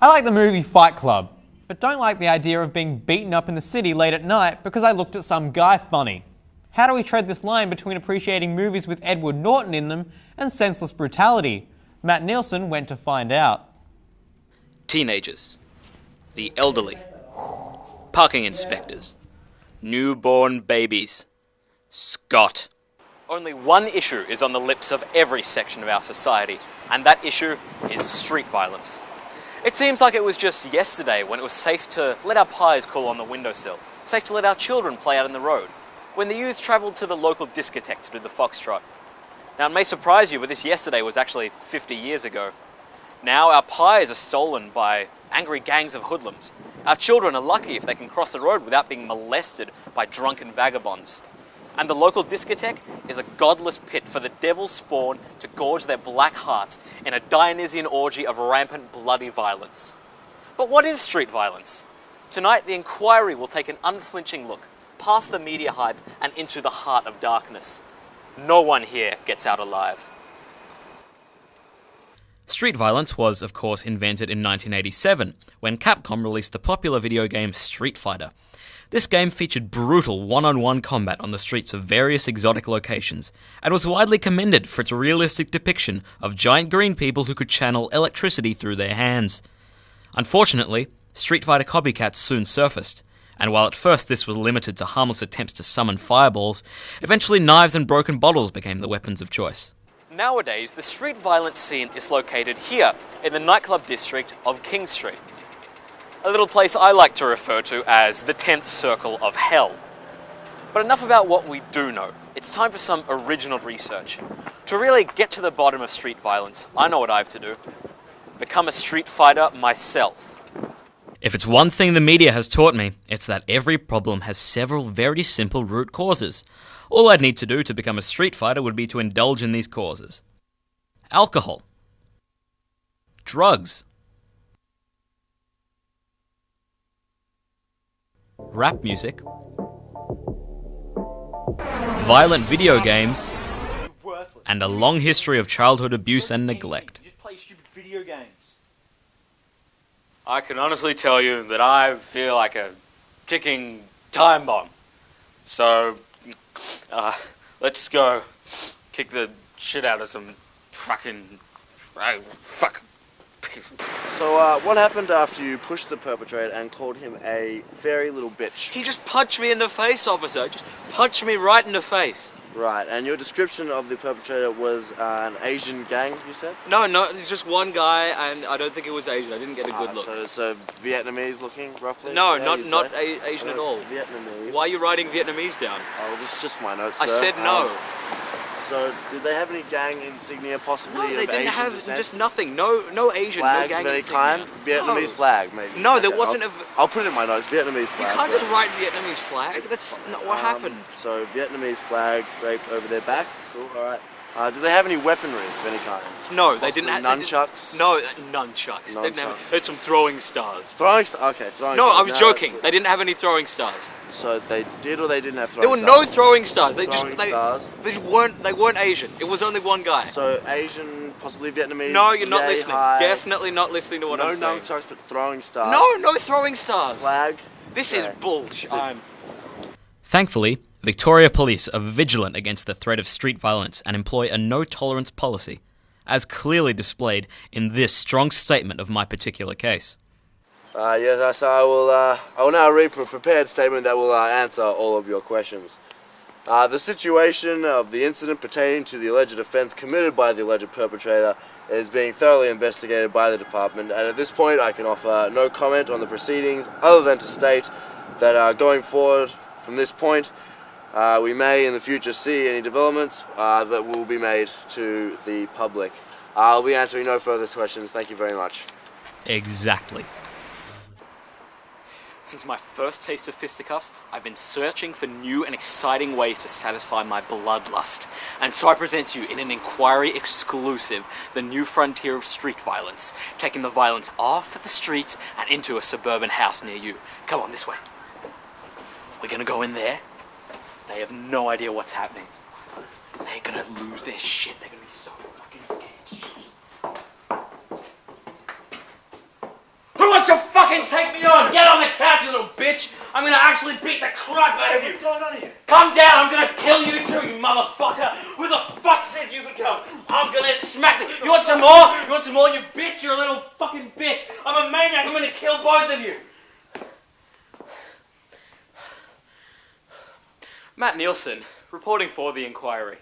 I like the movie Fight Club, but don't like the idea of being beaten up in the city late at night because I looked at some guy funny. How do we tread this line between appreciating movies with Edward Norton in them and senseless brutality? Matt Nielson went to find out. Teenagers, the elderly, parking inspectors, newborn babies, Scott. Only one issue is on the lips of every section of our society, and that issue is street violence. It seems like it was just yesterday when it was safe to let our pies cool on the windowsill, safe to let our children play out in the road, when the youths travelled to the local discotheque to do the foxtrot. Now, it may surprise you, but this yesterday was actually 50 years ago. Now our pies are stolen by angry gangs of hoodlums. Our children are lucky if they can cross the road without being molested by drunken vagabonds. And the local discotheque is a godless pit for the devil's spawn to gorge their black hearts in a Dionysian orgy of rampant bloody violence. But what is street violence? Tonight, the inquiry will take an unflinching look past the media hype and into the heart of darkness. No one here gets out alive. Street violence was, of course, invented in 1987, when Capcom released the popular video game Street Fighter. This game featured brutal one-on-one combat on the streets of various exotic locations, and was widely commended for its realistic depiction of giant green people who could channel electricity through their hands. Unfortunately, Street Fighter copycats soon surfaced, and while at first this was limited to harmless attempts to summon fireballs, eventually knives and broken bottles became the weapons of choice. Nowadays, the street violence scene is located here, in the nightclub district of King Street. A little place I like to refer to as the 10th circle of hell. But enough about what we do know. It's time for some original research. To really get to the bottom of street violence, I know what I have to do. Become a street fighter myself. If it's one thing the media has taught me, it's that every problem has several very simple root causes. All I'd need to do to become a street fighter would be to indulge in these causes. Alcohol. Drugs. Rap music. Violent video games. And a long history of childhood abuse and neglect. You just play stupid video games. I can honestly tell you that I feel like a ticking time bomb. So, let's go kick the shit out of some fucking... fuck. So, what happened after you pushed the perpetrator and called him a very little bitch? He just punched me in the face, officer. Just punched me right in the face. Right, and your description of the perpetrator was an Asian gang, you said? No, it's just one guy, and I don't think it was Asian. I didn't get a good look. So Vietnamese looking, roughly? No, not Asian at all. Vietnamese. Why are you writing Vietnamese down? Oh, this is just my notes, I sir. said no. So, did they have any gang insignia, possibly? No, they of didn't Asian have descent? just nothing. No Asian, Flags no gang of any insignia. kind? Vietnamese flag, maybe. No, there wasn't I'll put it in my notes. Vietnamese flag. You can't just write Vietnamese flag. That's not what happened. So Vietnamese flag draped over their back. Cool. All right. Do they have any weaponry of any kind? No, they didn't have nunchucks. No, nunchucks. They didn't have. They had some throwing stars. Throwing stars. Okay, throwing. No, stars. I was joking. They didn't have any throwing stars. So they did, or they didn't have throwing stars? There were no throwing stars. They stars. They weren't Asian. It was only one guy. So Asian, possibly Vietnamese. No, you're not listening. High. Definitely not listening to what I'm saying. No nunchucks, but throwing stars. No throwing stars. Flag. This is bullshit. Thankfully, Victoria Police are vigilant against the threat of street violence and employ a no-tolerance policy, as clearly displayed in this strong statement of my particular case. Yes, I will now read a prepared statement that will answer all of your questions. The situation of the incident pertaining to the alleged offence committed by the alleged perpetrator is being thoroughly investigated by the department, and at this point I can offer no comment on the proceedings other than to state that going forward from this point, we may in the future see any developments that will be made to the public. I'll be answering no further questions. Thank you very much. Exactly. Since my first taste of fisticuffs, I've been searching for new and exciting ways to satisfy my bloodlust. And so I present to you in an inquiry exclusive, the new frontier of street violence, taking the violence off the streets and into a suburban house near you. Come on, this way. We're gonna go in there. They have no idea what's happening. They're gonna lose their shit. They're gonna be so fucking scared. fucking take me on! Get on the couch, you little bitch! I'm gonna actually beat the crap out of you! What's going on here? Come down, I'm gonna kill you too, you motherfucker! Who the fuck said you could come? I'm gonna smack you! You want some more? You want some more, you bitch? You're a little fucking bitch! I'm a maniac, I'm gonna kill both of you! Matt Nielson, reporting for the Inquiry.